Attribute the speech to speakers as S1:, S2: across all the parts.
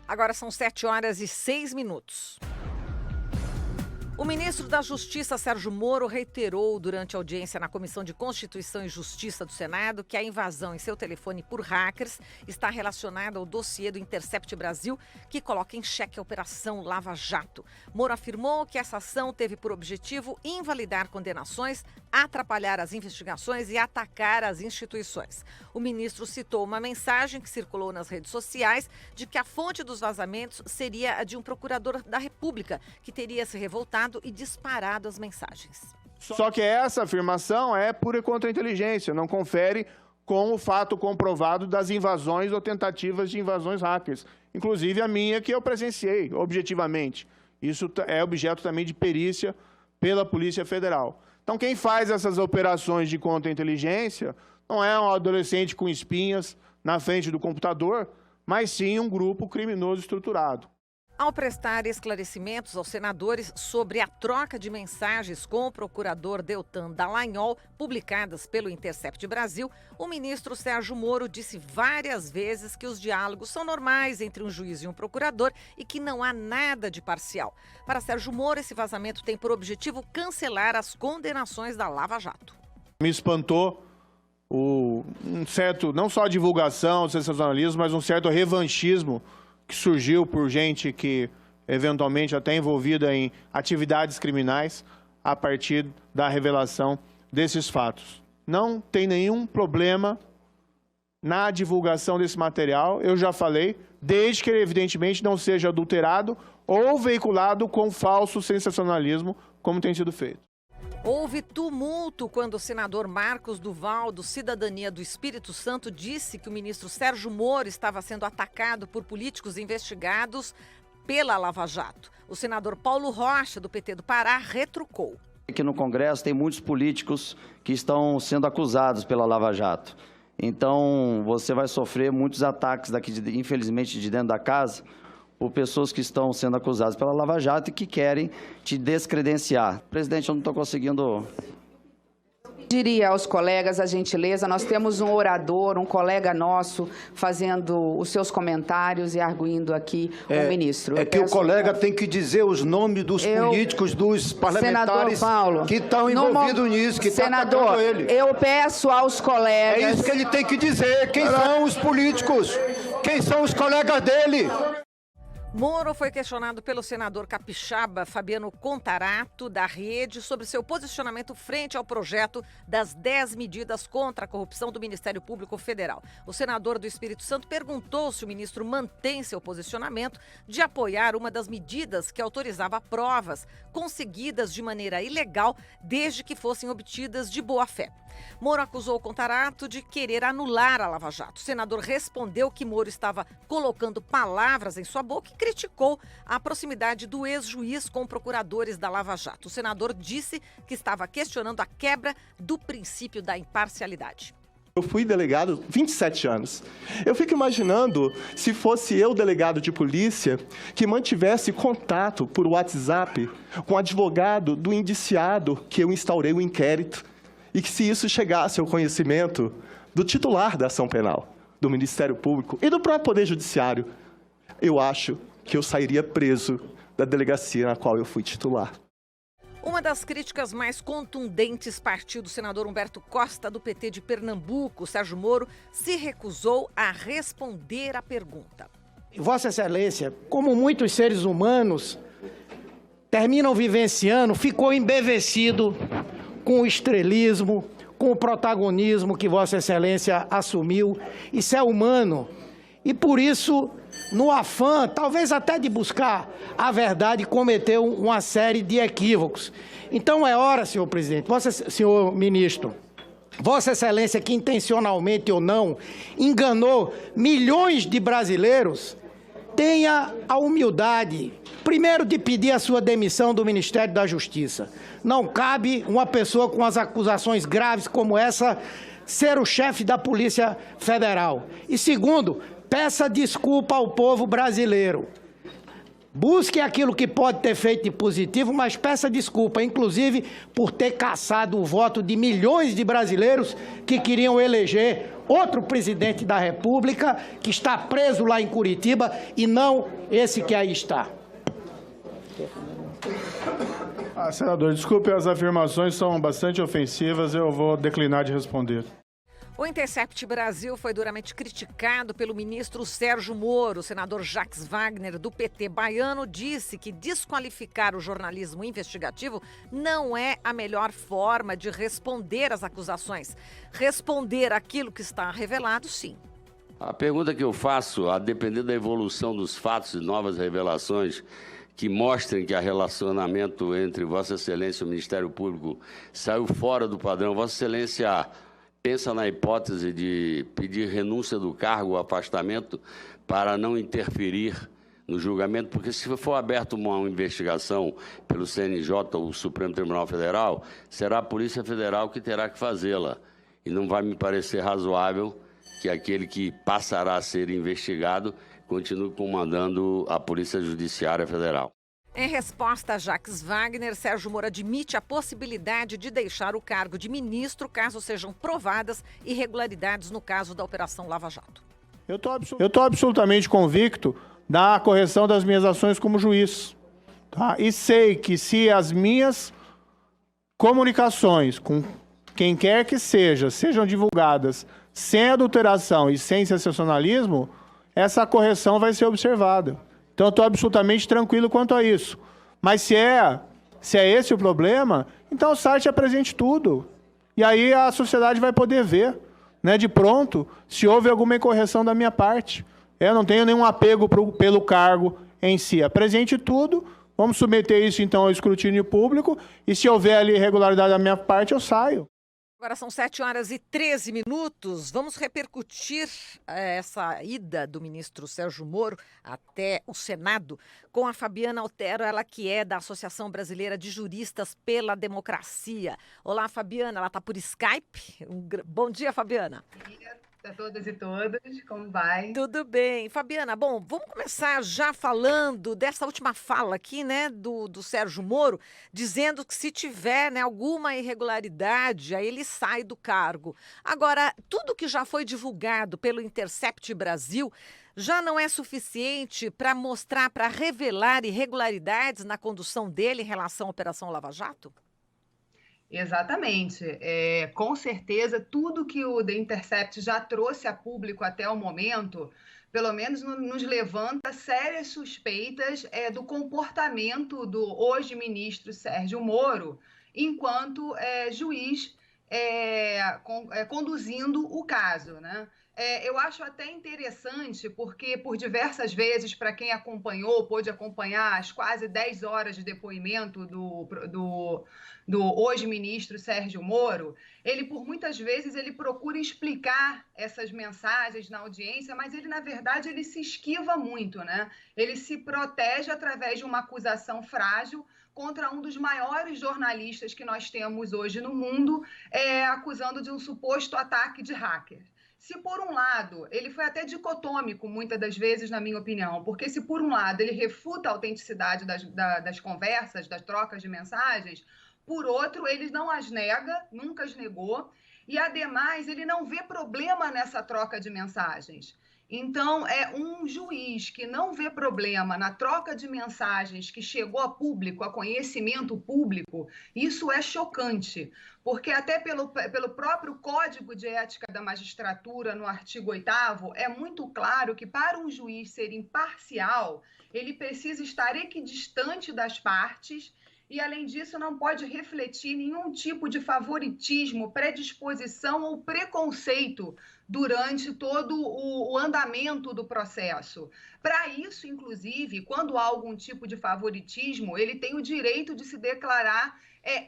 S1: Agora são 7h06. O ministro da Justiça, Sérgio Moro, reiterou durante a audiência na Comissão de Constituição e Justiça do Senado que a invasão em seu telefone por hackers está relacionada ao dossiê do Intercept Brasil, que coloca em xeque a Operação Lava Jato. Moro afirmou que essa ação teve por objetivo invalidar condenações, atrapalhar as investigações e atacar as instituições. O ministro citou uma mensagem que circulou nas redes sociais de que a fonte dos vazamentos seria a de um procurador da República, que teria se revoltado e disparado as mensagens.
S2: Só que essa afirmação é pura contra-inteligência, não confere com o fato comprovado das invasões ou tentativas de invasões hackers. Inclusive a minha, que eu presenciei objetivamente. Isso é objeto também de perícia pela Polícia Federal. Então, quem faz essas operações de contra-inteligência não é um adolescente com espinhas na frente do computador, mas sim um grupo criminoso estruturado.
S1: Ao prestar esclarecimentos aos senadores sobre a troca de mensagens com o procurador Deltan Dallagnol, publicadas pelo Intercept Brasil, o ministro Sérgio Moro disse várias vezes que os diálogos são normais entre um juiz e um procurador e que não há nada de parcial. Para Sérgio Moro, esse vazamento tem por objetivo cancelar as condenações da Lava Jato.
S2: Me espantou um certo, não só a divulgação, o sensacionalismo, mas um certo revanchismo que surgiu por gente que, eventualmente, até envolvida em atividades criminais a partir da revelação desses fatos. Não tem nenhum problema na divulgação desse material, eu já falei, desde que ele, evidentemente, não seja adulterado ou veiculado com falso sensacionalismo, como tem sido feito.
S1: Houve tumulto quando o senador Marcos Duval, do Cidadania do Espírito Santo, disse que o ministro Sérgio Moro estava sendo atacado por políticos investigados pela Lava Jato. O senador Paulo Rocha, do PT do Pará, retrucou.
S3: Aqui no Congresso tem muitos políticos que estão sendo acusados pela Lava Jato. Então, você vai sofrer muitos ataques daqui, infelizmente, de dentro da casa, por pessoas que estão sendo acusadas pela Lava Jato e que querem te descredenciar. Presidente, eu não estou conseguindo...
S4: Diria aos colegas a gentileza, nós temos um orador, um colega nosso, fazendo os seus comentários e arguindo aqui o ministro.
S5: É que o colega tem que dizer os nomes dos políticos, dos parlamentares que estão envolvidos nisso, que estão atacando ele.
S4: Eu peço aos colegas...
S5: É isso que ele tem que dizer, quem são os políticos, quem são os colegas dele.
S1: Moro foi questionado pelo senador capixaba Fabiano Contarato, da Rede, sobre seu posicionamento frente ao projeto das 10 medidas contra a corrupção do Ministério Público Federal. O senador do Espírito Santo perguntou se o ministro mantém seu posicionamento de apoiar uma das medidas que autorizava provas conseguidas de maneira ilegal, desde que fossem obtidas de boa fé. Moro acusou Contarato de querer anular a Lava Jato. O senador respondeu que Moro estava colocando palavras em sua boca e criticou a proximidade do ex-juiz com procuradores da Lava Jato. O senador disse que estava questionando a quebra do princípio da imparcialidade.
S6: Eu fui delegado 27 anos. Eu fico imaginando se fosse eu, delegado de polícia, que mantivesse contato por WhatsApp com o advogado do indiciado que eu instaurei o inquérito e que se isso chegasse ao conhecimento do titular da ação penal, do Ministério Público e do próprio Poder Judiciário, eu acho que eu sairia preso da delegacia na qual eu fui titular.
S1: Uma das críticas mais contundentes partiu do senador Humberto Costa, do PT de Pernambuco. Sérgio Moro se recusou a responder à pergunta.
S7: Vossa Excelência, como muitos seres humanos terminam vivenciando, ficou embevecido com o estrelismo, com o protagonismo que Vossa Excelência assumiu. Isso é humano. E por isso, no afã, talvez até de buscar a verdade, cometeu uma série de equívocos. Então é hora, senhor presidente, senhor ministro, Vossa Excelência, que intencionalmente ou não enganou milhões de brasileiros, tenha a humildade, primeiro, de pedir a sua demissão do Ministério da Justiça. Não cabe uma pessoa com as acusações graves como essa ser o chefe da Polícia Federal. E segundo, peça desculpa ao povo brasileiro. Busque aquilo que pode ter feito de positivo, mas peça desculpa, inclusive por ter caçado o voto de milhões de brasileiros que queriam eleger outro presidente da República que está preso lá em Curitiba e não esse que aí está.
S2: Senador, desculpe, as afirmações são bastante ofensivas, eu vou declinar de responder.
S1: O Intercept Brasil foi duramente criticado pelo ministro Sérgio Moro. O senador Jacques Wagner, do PT baiano, disse que desqualificar o jornalismo investigativo não é a melhor forma de responder às acusações. Responder aquilo que está revelado, sim.
S8: A pergunta que eu faço, a depender da evolução dos fatos e novas revelações que mostrem que o relacionamento entre Vossa Excelência e o Ministério Público saiu fora do padrão, Vossa Excelência pensa na hipótese de pedir renúncia do cargo ou afastamento para não interferir no julgamento, porque se for aberta uma investigação pelo CNJ ou o Supremo Tribunal Federal, será a Polícia Federal que terá que fazê-la. E não vai me parecer razoável que aquele que passará a ser investigado continue comandando a Polícia Judiciária Federal.
S1: Em resposta a Jacques Wagner, Sérgio Moro admite a possibilidade de deixar o cargo de ministro caso sejam provadas irregularidades no caso da Operação Lava Jato.
S2: Eu estou absolutamente convicto da correção das minhas ações como juiz. Tá? E sei que se as minhas comunicações com quem quer que seja, sejam divulgadas sem adulteração e sem sensacionalismo, essa correção vai ser observada. Então, eu estou absolutamente tranquilo quanto a isso. Mas se é esse o problema, então o site apresente tudo. E aí a sociedade vai poder ver, né, de pronto, se houve alguma incorreção da minha parte. Eu não tenho nenhum apego pelo cargo em si. Apresente tudo, vamos submeter isso, então, ao escrutínio público, e se houver ali irregularidade da minha parte, eu saio.
S1: Agora são 7h13. Vamos repercutir essa ida do ministro Sérgio Moro até o Senado com a Fabiana Otero, ela que é da Associação Brasileira de Juristas pela Democracia. Olá, Fabiana, ela está por Skype. Bom dia, Fabiana.
S9: Bom dia a todas e todos, como vai?
S1: Tudo bem. Fabiana, bom, vamos começar já falando dessa última fala aqui, né, do Sérgio Moro, dizendo que se tiver, né, alguma irregularidade, aí ele sai do cargo. Agora, tudo que já foi divulgado pelo Intercept Brasil já não é suficiente para mostrar, para revelar irregularidades na condução dele em relação à Operação Lava Jato?
S9: Exatamente. Com certeza, tudo que o The Intercept já trouxe a público até o momento, pelo menos nos levanta sérias suspeitas do comportamento do hoje ministro Sérgio Moro, enquanto juiz conduzindo o caso, né? Eu acho até interessante, porque por diversas vezes, para quem acompanhou, pôde acompanhar as quase 10 horas de depoimento do hoje ministro Sérgio Moro, ele por muitas vezes ele procura explicar essas mensagens na audiência, mas ele, na verdade, ele se esquiva muito, né? Ele se protege através de uma acusação frágil contra um dos maiores jornalistas que nós temos hoje no mundo, acusando de um suposto ataque de hacker. Se por um lado, ele foi até dicotômico muitas das vezes, na minha opinião, porque se por um lado ele refuta a autenticidade das conversas, das trocas de mensagens, por outro ele não as nega, nunca as negou, e ademais ele não vê problema nessa troca de mensagens. Então, um juiz que não vê problema na troca de mensagens que chegou a público, a conhecimento público, isso é chocante, porque até pelo próprio Código de Ética da Magistratura, no artigo 8º, é muito claro que para um juiz ser imparcial, ele precisa estar equidistante das partes e, além disso, não pode refletir nenhum tipo de favoritismo, predisposição ou preconceito durante todo o andamento do processo. Para isso, inclusive, quando há algum tipo de favoritismo, ele tem o direito de se declarar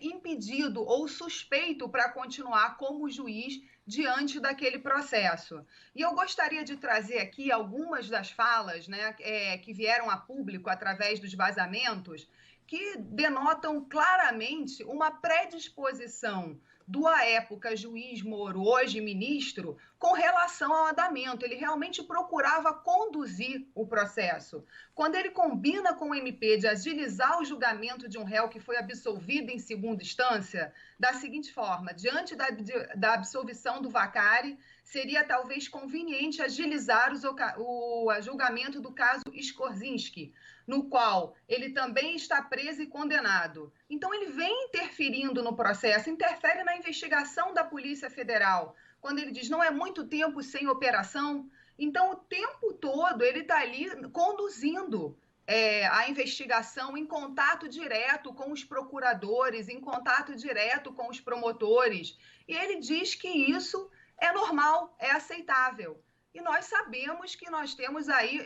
S9: impedido ou suspeito para continuar como juiz diante daquele processo. E eu gostaria de trazer aqui algumas das falas, né, que vieram a público através dos vazamentos, que denotam claramente uma predisposição do, à época, juiz Moro, hoje ministro, com relação ao andamento. Ele realmente procurava conduzir o processo. Quando ele combina com o MP de agilizar o julgamento de um réu que foi absolvido em segunda instância, da seguinte forma: diante da absolvição do Vacari, seria talvez conveniente agilizar o julgamento do caso Skorzinski, no qual ele também está preso e condenado. Então, ele vem interferindo no processo, interfere na investigação da Polícia Federal. Quando ele diz, não é muito tempo sem operação, então, o tempo todo, ele está ali conduzindo a investigação em contato direto com os procuradores, em contato direto com os promotores. E ele diz que isso é normal, é aceitável. E nós sabemos que nós temos aí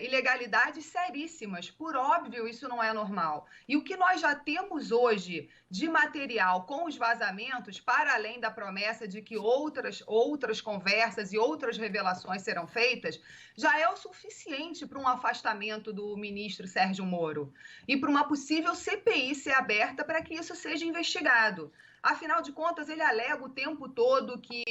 S9: ilegalidades seríssimas. Por óbvio, isso não é normal. E o que nós já temos hoje de material com os vazamentos, para além da promessa de que outras conversas e outras revelações serão feitas, já é o suficiente para um afastamento do ministro Sérgio Moro e para uma possível CPI ser aberta para que isso seja investigado. Afinal de contas, ele alega o tempo todo que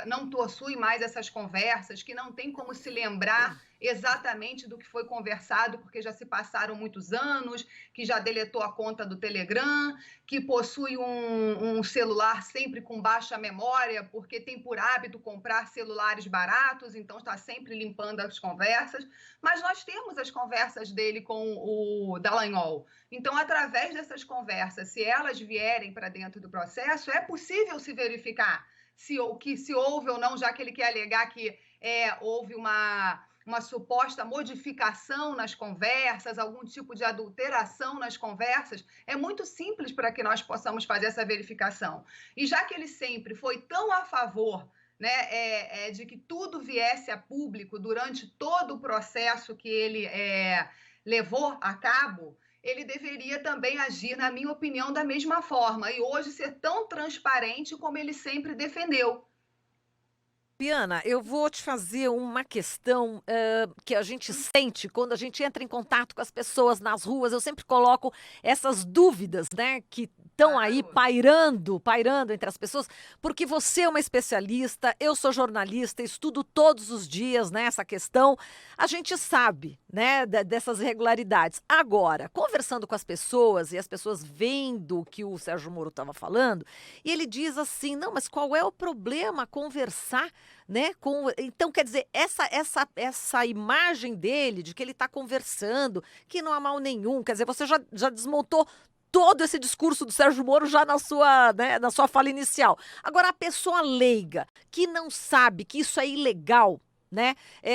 S9: não possui mais essas conversas, que não tem como se lembrar exatamente do que foi conversado, porque já se passaram muitos anos, que já deletou a conta do Telegram, que possui um celular sempre com baixa memória, porque tem por hábito comprar celulares baratos, então está sempre limpando as conversas. Mas nós temos as conversas dele com o Dallagnol. Então, através dessas conversas, se elas vierem para dentro do processo, é possível se verificar se houve ou não, já que ele quer alegar que houve uma suposta modificação nas conversas, algum tipo de adulteração nas conversas. É muito simples para que nós possamos fazer essa verificação. E já que ele sempre foi tão a favor, né, de que tudo viesse a público durante todo o processo que ele levou a cabo, ele deveria também agir, na minha opinião, da mesma forma e hoje ser tão transparente como ele sempre defendeu.
S1: Biana, eu vou te fazer uma questão que a gente sente quando a gente entra em contato com as pessoas nas ruas. Eu sempre coloco essas dúvidas, né, que estão aí pairando entre as pessoas, porque você é uma especialista, eu sou jornalista, estudo todos os dias, né, essa questão. A gente sabe, né, dessas irregularidades. Agora, conversando com as pessoas e as pessoas vendo o que o Sérgio Moro estava falando, e ele diz assim, não, mas qual é o problema conversar, né? Então, quer dizer, essa imagem dele, de que ele está conversando, que não há mal nenhum, quer dizer, você já desmontou todo esse discurso do Sérgio Moro já na sua fala inicial. Agora, a pessoa leiga, que não sabe que isso é ilegal, né?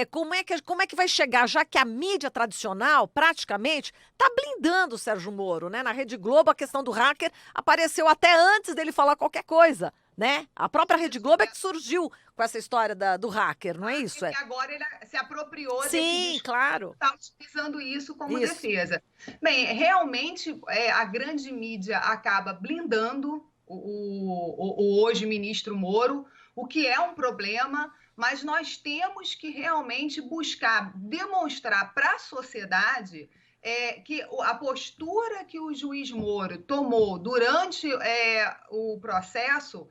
S1: Como é que vai chegar, já que a mídia tradicional, praticamente, está blindando o Sérgio Moro, né? Na Rede Globo, a questão do hacker apareceu até antes dele falar qualquer coisa, né? A própria Rede Globo é que surgiu com essa história do hacker, não é isso?
S9: E agora ele se apropriou desse
S1: Sim, claro.
S9: Está utilizando isso como defesa. Bem, realmente a grande mídia acaba blindando o hoje ministro Moro, o que é um problema, mas nós temos que realmente buscar demonstrar para a sociedade que a postura que o juiz Moro tomou durante o processo,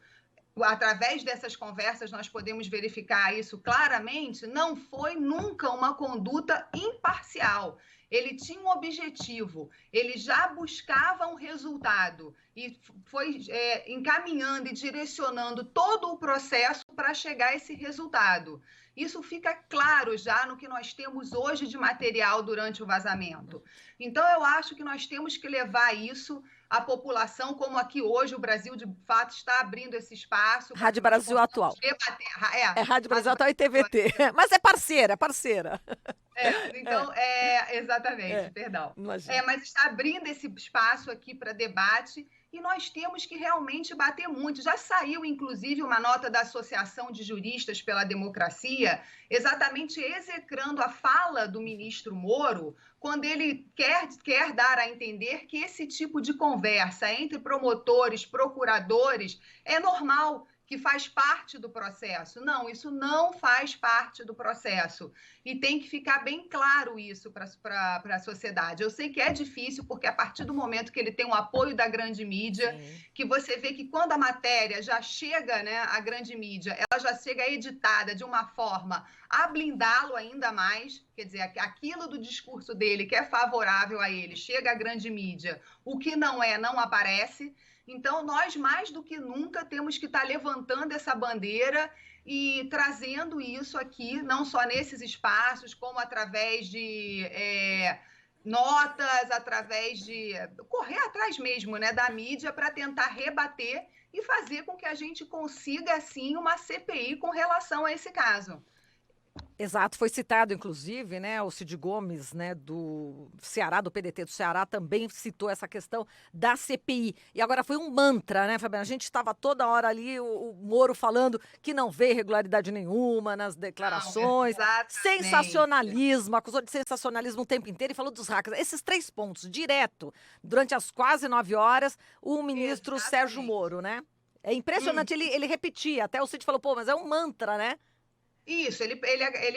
S9: através dessas conversas nós podemos verificar isso claramente, não foi nunca uma conduta imparcial. Ele tinha um objetivo, ele já buscava um resultado e foi encaminhando e direcionando todo o processo para chegar a esse resultado. Isso fica claro já no que nós temos hoje de material durante o vazamento. Então, eu acho que nós temos que levar isso à população, como aqui hoje o Brasil, de fato, está abrindo esse espaço.
S1: Rádio Brasil Atual. Rádio Brasil Atual e TVT. Mas é parceira.
S9: Então, exatamente, perdão. Mas está abrindo esse espaço aqui para debate e nós temos que realmente bater muito. Já saiu, inclusive, uma nota da Associação de Juristas pela Democracia, exatamente execrando a fala do ministro Moro, quando ele quer dar a entender que esse tipo de conversa entre promotores, procuradores, é normal, que faz parte do processo. Não, isso não faz parte do processo. E tem que ficar bem claro isso para a sociedade. Eu sei que é difícil, porque a partir do momento que ele tem o apoio da grande mídia, que você vê que quando a matéria já chega, né, à grande mídia, ela já chega editada de uma forma a blindá-lo ainda mais, quer dizer, aquilo do discurso dele que é favorável a ele, chega à grande mídia, o que não aparece. Então, nós, mais do que nunca, temos que estar levantando essa bandeira e trazendo isso aqui, não só nesses espaços, como através de notas, através de correr atrás mesmo, né, da mídia para tentar rebater e fazer com que a gente consiga, assim, uma CPI com relação a esse caso.
S1: Exato, foi citado, inclusive, né, o Cid Gomes, né, do Ceará, do PDT do Ceará, também citou essa questão da CPI. E agora foi um mantra, né, Fabiana? A gente estava toda hora ali, o Moro falando que não vê irregularidade nenhuma nas declarações.
S9: Não,
S1: sensacionalismo, acusou de sensacionalismo o tempo inteiro e falou dos hackers. Esses 3 pontos, direto, durante as quase 9 horas, o ministro Sérgio Moro, né? É impressionante, ele repetia, até o Cid falou, pô, mas é um mantra, né?
S9: Isso, ele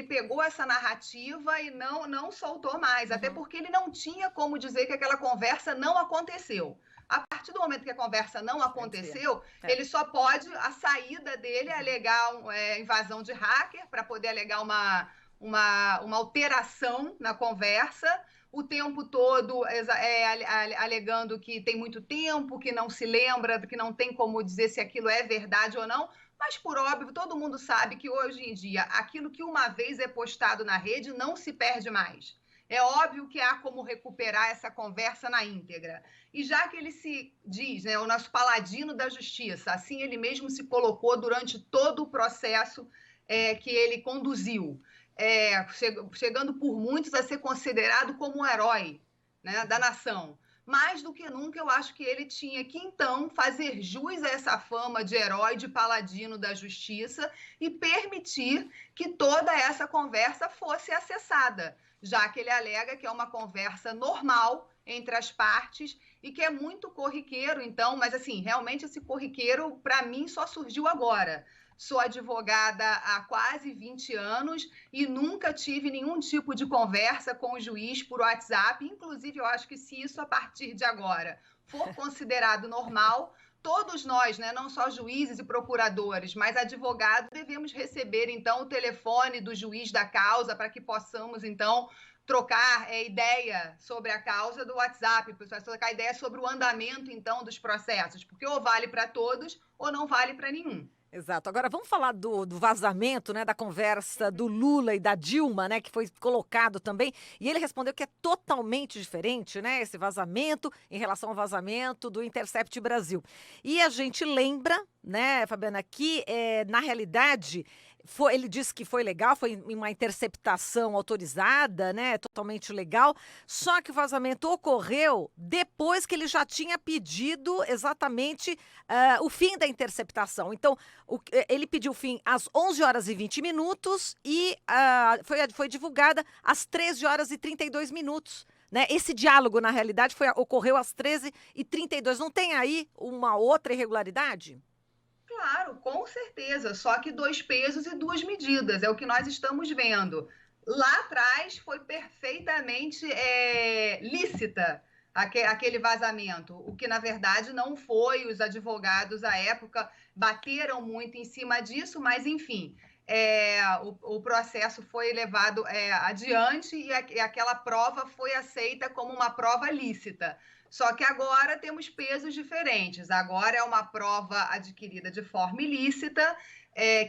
S9: pegou essa narrativa e não soltou mais, até porque ele não tinha como dizer que aquela conversa não aconteceu. A partir do momento que a conversa não aconteceu, ele só pode, a saída dele é alegar invasão de hacker, para poder alegar uma alteração na conversa, o tempo todo alegando que tem muito tempo, que não se lembra, que não tem como dizer se aquilo é verdade ou não. Mas, por óbvio, todo mundo sabe que hoje em dia aquilo que uma vez é postado na rede não se perde mais. É óbvio que há como recuperar essa conversa na íntegra. E já que ele se diz, né, o nosso paladino da justiça, assim ele mesmo se colocou durante todo o processo que ele conduziu, chegando por muitos a ser considerado como um herói, né, da nação. Mais do que nunca, eu acho que ele tinha que, então, fazer jus a essa fama de herói, de paladino da justiça e permitir que toda essa conversa fosse acessada, já que ele alega que é uma conversa normal entre as partes e que é muito corriqueiro, então, mas, assim, realmente esse corriqueiro, para mim, só surgiu agora. Sou advogada há quase 20 anos e nunca tive nenhum tipo de conversa com o juiz por WhatsApp. Inclusive, eu acho que se isso, a partir de agora, for considerado normal, todos nós, né, não só juízes e procuradores, mas advogados, devemos receber, então, o telefone do juiz da causa para que possamos, então, trocar ideia sobre a causa do WhatsApp, trocar ideia sobre o andamento, então, dos processos, porque ou vale para todos ou não vale para nenhum.
S1: Exato. Agora vamos falar do vazamento, né, da conversa do Lula e da Dilma, né, que foi colocado também. E ele respondeu que é totalmente diferente, né, esse vazamento em relação ao vazamento do Intercept Brasil. E a gente lembra, né, Fabiana, que na realidade ele disse que foi legal, foi uma interceptação autorizada, né, totalmente legal, só que o vazamento ocorreu depois que ele já tinha pedido exatamente o fim da interceptação. Então, ele pediu o fim às 11 horas e 20 minutos e foi divulgada às 13 horas e 32 minutos. Né? Esse diálogo, na realidade, ocorreu às 13h32. Não tem aí uma outra irregularidade?
S9: Claro, com certeza, só que 2 pesos e 2 medidas, é o que nós estamos vendo. Lá atrás foi perfeitamente lícita aquele vazamento, o que na verdade não foi. Os advogados à época bateram muito em cima disso, mas enfim, o processo foi levado adiante e aquela prova foi aceita como uma prova lícita. Só que agora temos pesos diferentes. Agora é uma prova adquirida de forma ilícita,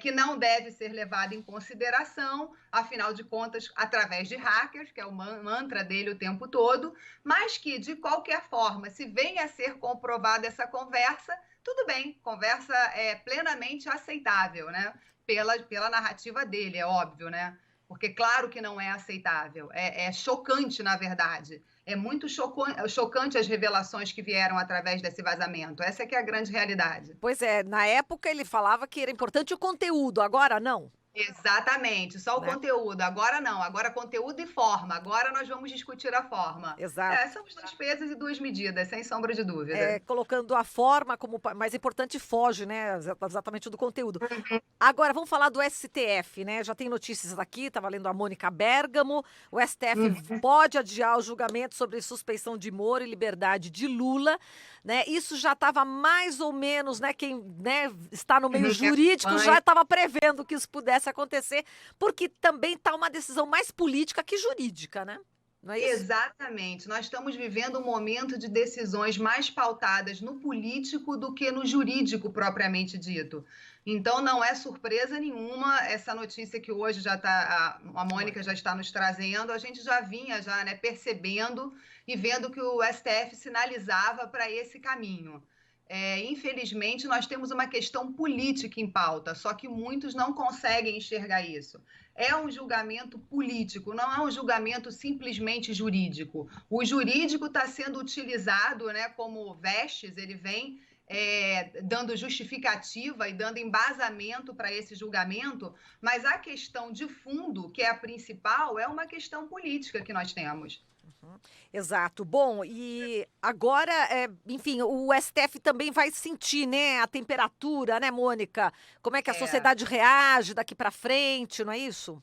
S9: que não deve ser levada em consideração, afinal de contas, através de hackers, que é o mantra dele o tempo todo, mas que, de qualquer forma, se venha a ser comprovada essa conversa, tudo bem, conversa é plenamente aceitável, né? Pela narrativa dele, é óbvio, né? Porque claro que não é aceitável, é chocante, na verdade. É muito chocante as revelações que vieram através desse vazamento. Essa é que é a grande realidade.
S1: Pois é, na época ele falava que era importante o conteúdo, agora não.
S9: Exatamente, só o conteúdo. Agora não, agora conteúdo e forma. Agora nós vamos discutir a forma.
S1: Exato.
S9: São os 2 pesos e 2 medidas, sem sombra de dúvida.
S1: Colocando a forma como mais importante, foge, né, exatamente do conteúdo. Agora, vamos falar do STF, né? Já tem notícias aqui, estava lendo a Mônica Bergamo. O STF pode adiar o julgamento sobre suspeição de Moro e liberdade de Lula, né? Isso já estava mais ou menos, né? Quem, né, está no meio jurídico já estava prevendo que isso pudesse acontecer, porque também está uma decisão mais política que jurídica, né? não é isso?
S9: Exatamente. Nós estamos vivendo um momento de decisões mais pautadas no político do que no jurídico propriamente dito. Então, não é surpresa nenhuma essa notícia que hoje já está, a Mônica já está nos trazendo, a gente já vinha né, percebendo e vendo que o STF sinalizava para esse caminho. Infelizmente, nós temos uma questão política em pauta, só que muitos não conseguem enxergar isso. É um julgamento político, não é um julgamento simplesmente jurídico. O jurídico está sendo utilizado, né, como vestes, ele vem dando justificativa e dando embasamento para esse julgamento, mas a questão de fundo, que é a principal, é uma questão política que nós temos.
S1: Exato. Bom, e agora, enfim, o STF também vai sentir, né, a temperatura, né, Mônica? Como é que a sociedade reage daqui para frente, não é isso?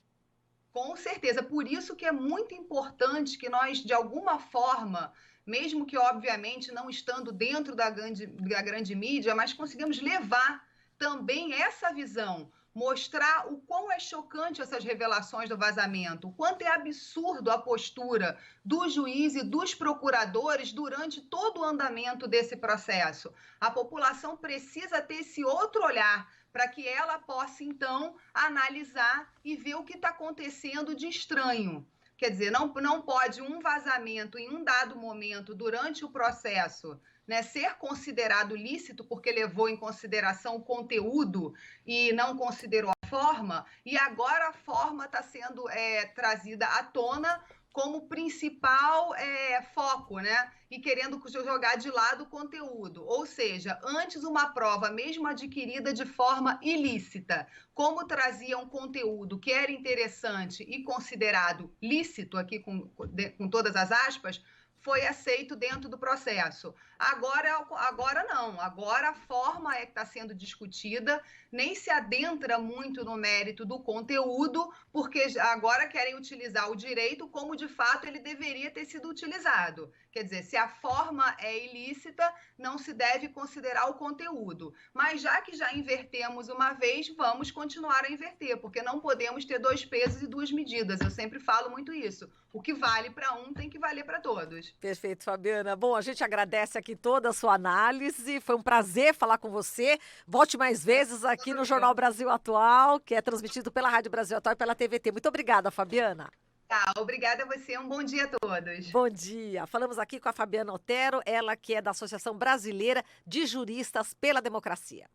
S9: Com certeza. Por isso que é muito importante que nós, de alguma forma, mesmo que, obviamente, não estando dentro da grande mídia, mas conseguimos levar também essa visão, mostrar o quão é chocante essas revelações do vazamento, o quanto é absurdo a postura do juiz e dos procuradores durante todo o andamento desse processo. A população precisa ter esse outro olhar para que ela possa, então, analisar e ver o que está acontecendo de estranho. Quer dizer, não pode um vazamento em um dado momento durante o processo, né, ser considerado lícito porque levou em consideração o conteúdo e não considerou a forma, e agora a forma está sendo trazida à tona como principal foco, né? E querendo jogar de lado o conteúdo. Ou seja, antes uma prova, mesmo adquirida de forma ilícita, como trazia um conteúdo que era interessante e considerado lícito, aqui com todas as aspas, foi aceito dentro do processo. Agora não, agora a forma que está sendo discutida, nem se adentra muito no mérito do conteúdo, porque agora querem utilizar o direito como de fato ele deveria ter sido utilizado. Quer dizer, se a forma é ilícita, não se deve considerar o conteúdo. Mas já que já invertemos uma vez, vamos continuar a inverter, porque não podemos ter dois pesos e duas medidas. Eu sempre falo muito isso. O que vale para um tem que valer para todos.
S1: Perfeito, Fabiana. Bom, a gente agradece aqui toda a sua análise. Foi um prazer falar com você. Volte mais vezes aqui no Jornal Brasil Atual, que é transmitido pela Rádio Brasil Atual e pela TVT. Muito obrigada, Fabiana.
S9: Tá, obrigada a você. Um bom dia a todos.
S1: Bom dia. Falamos aqui com a Fabiana Otero, ela que é da Associação Brasileira de Juristas pela Democracia.